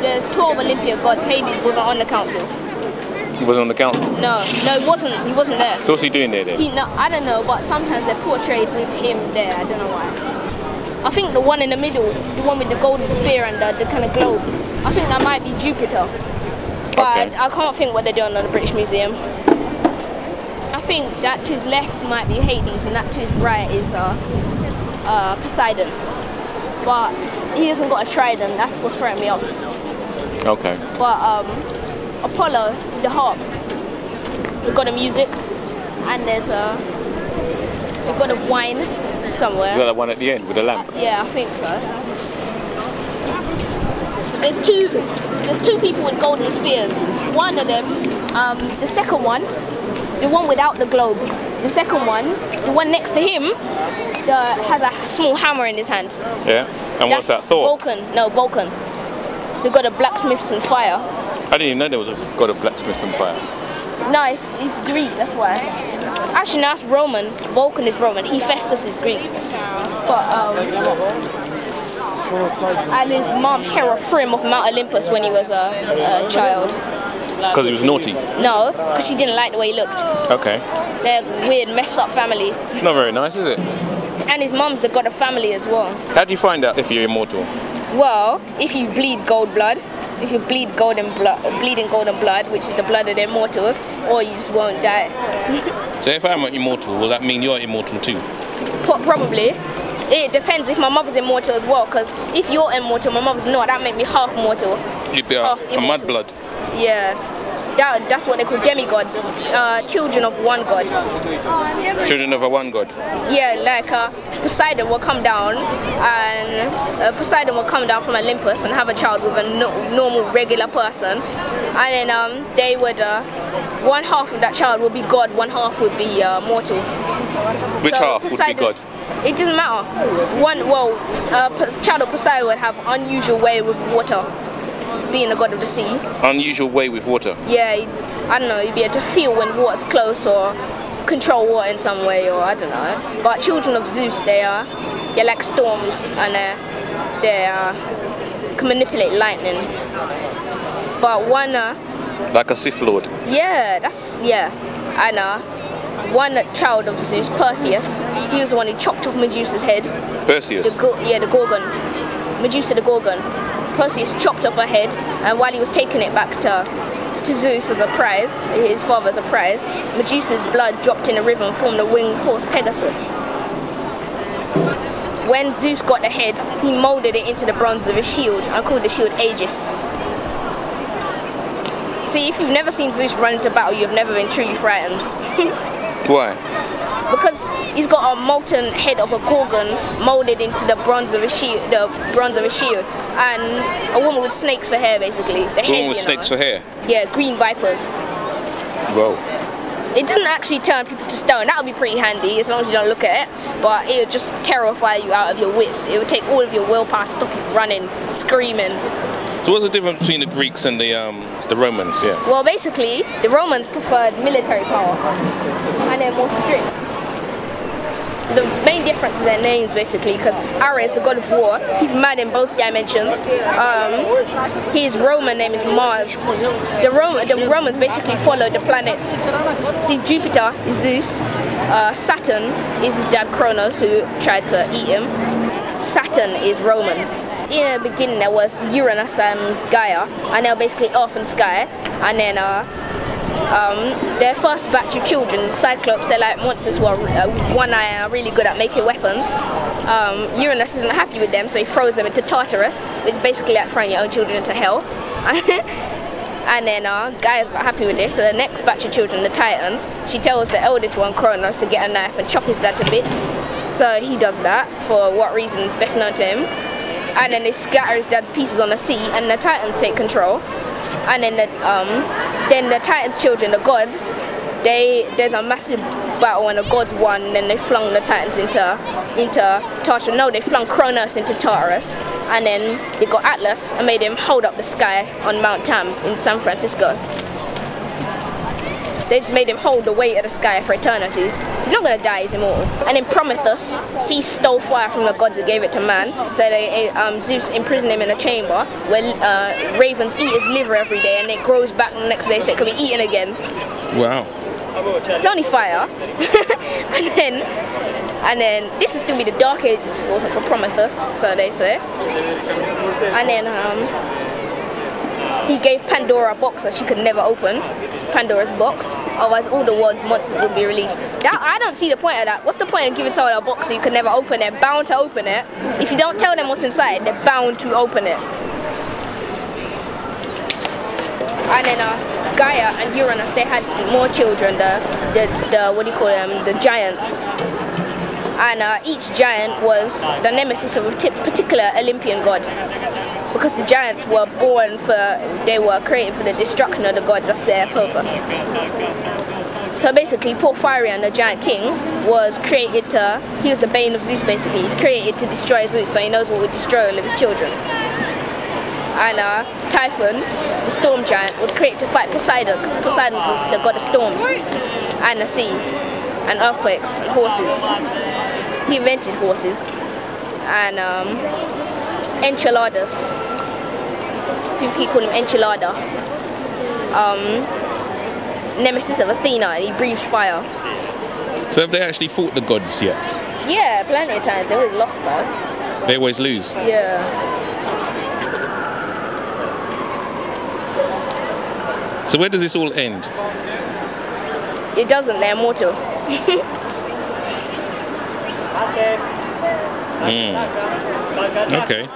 There's 12 Olympian gods. Hades wasn't on the council. He wasn't on the council? No, he wasn't. He wasn't there. So what's he doing there then? No, I don't know, but sometimes they're portrayed with him there. I don't know why. I think the one in the middle, the one with the golden spear and the kind of globe, I think that might be Jupiter. But I can't think what they're doing in the British Museum. I think that to his left might be Hades and that to his right is Poseidon. But he hasn't got a trident, that's what's throwing me off. Okay. But Apollo, the harp, the god of music, and there's the god of wine somewhere. Is that the one at the end with the lamp? Yeah, I think so. There's two people with golden spears. One of them, the second one, the one without the globe. The second one, the one next to him, has a small hammer in his hand. Yeah. And what's that? Thor? Vulcan. No, Vulcan. The god of blacksmiths and fire. I didn't even know there was a god of blacksmiths and fire. No, it's Greek, that's why. Actually, no, that's Roman. Vulcan is Roman. Hephaestus is Greek. But, and his mom, Hera, threw him off Mount Olympus when he was a child. Because he was naughty? No, because she didn't like the way he looked. Okay. They're a weird, messed up family. It's not very nice, is it? And his mom's the god of family as well. How do you find out if you're immortal? Well, if you bleed gold blood, if you bleed golden blood, which is the blood of the immortals, or you just won't die. So if I'm immortal, will that mean you're immortal too? Probably. It depends if my mother's immortal as well, because if you're immortal, my mother's not, that make me half mortal. You'd be a mudblood. Yeah. That's what they call demigods, children of one god. Children of a one god? Yeah, like Poseidon will come down, and Poseidon will come down from Olympus and have a child with a normal, regular person, and then they would, one half of that child would be god, one half would be mortal. Which half would be god? It doesn't matter. Child of Poseidon would have unusual way with water, being a god of the sea. Unusual way with water? Yeah, I don't know, you'd be able to feel when water's close or control water in some way, or I don't know. But children of Zeus, they're like storms, and they can manipulate lightning. But one... like a Sith Lord? Yeah, and one child of Zeus, Perseus, he was the one who chopped off Medusa's head. Perseus? The Gorgon. Medusa the Gorgon. Perseus chopped off her head, and while he was taking it back to Zeus as a prize, his father as a prize, Medusa's blood dropped in a river and formed a winged horse, Pegasus. When Zeus got the head, he moulded it into the bronze of his shield and called the shield Aegis. See, if you've never seen Zeus run into battle, you've never been truly frightened. Why? Because he's got a molten head of a gorgon molded into the bronze of his shield, and a woman with snakes for hair, basically. The woman with snakes for hair? Yeah, green vipers. Whoa. It doesn't actually turn people to stone. That would be pretty handy as long as you don't look at it. But it would just terrify you out of your wits. It would take all of your willpower to stop you running, screaming. So what's the difference between the Greeks and the Romans? Yeah. Well, basically, the Romans preferred military power, and they're more strict. The main difference is their names, basically, because Ares, the god of war, he's mad in both dimensions. His Roman name is Mars. The Romans basically followed the planets. See, Jupiter is Zeus. Saturn is his dad Kronos, who tried to eat him. Saturn is Roman. In the beginning there was Uranus and Gaia, and they were basically Earth and Sky, and then their first batch of children, Cyclops, they're like monsters who are with one eye and are really good at making weapons. Uranus isn't happy with them, so he throws them into Tartarus, which is basically like throwing your own children into hell. And then Gaia's not happy with this, so the next batch of children, the Titans, she tells the eldest one, Kronos, to get a knife and chop his dad to bits. So he does that, for what reason is best known to him. And then they scatter his dad's pieces on the sea, and the Titans take control. And then the Titans' children, the gods, there's a massive battle, and the gods won, and then they flung the Titans into Tartarus. No, they flung Kronos into Tartarus, and then they got Atlas and made him hold up the sky on Mount Tam in San Francisco. They just made him hold the weight of the sky for eternity. He's not gonna die, he's immortal. And then Prometheus, he stole fire from the gods and gave it to man. So Zeus imprisoned him in a chamber where ravens eat his liver every day, and it grows back the next day, so it can be eaten again. Wow. It's only fire. and then this will still be the Dark Ages for Prometheus, so they say. And then he gave Pandora a box that she could never open. Pandora's box. Otherwise all the world's monsters would be released. I don't see the point of that. What's the point of giving someone a box so you can never open it? They're bound to open it. If you don't tell them what's inside, they're bound to open it. And then Gaia and Uranus, they had more children, the what do you call them, the giants. And each giant was the nemesis of a particular Olympian god. Because the giants were they were created for the destruction of the gods, that's their purpose. So basically, Porphyrion, the giant king, was created he was the bane of Zeus basically. He's created to destroy Zeus, so he knows what would destroy all of his children. And Typhon, the storm giant, was created to fight Poseidon, because Poseidon is the god of storms, and the sea, and earthquakes, and horses. He invented horses. And Enchiladas, people call him Enchilada, nemesis of Athena, and he breathes fire. So have they actually fought the gods yet? Yeah, plenty of times. They always lost though. They always lose? Yeah. So where does this all end? It doesn't, they're immortal. Okay.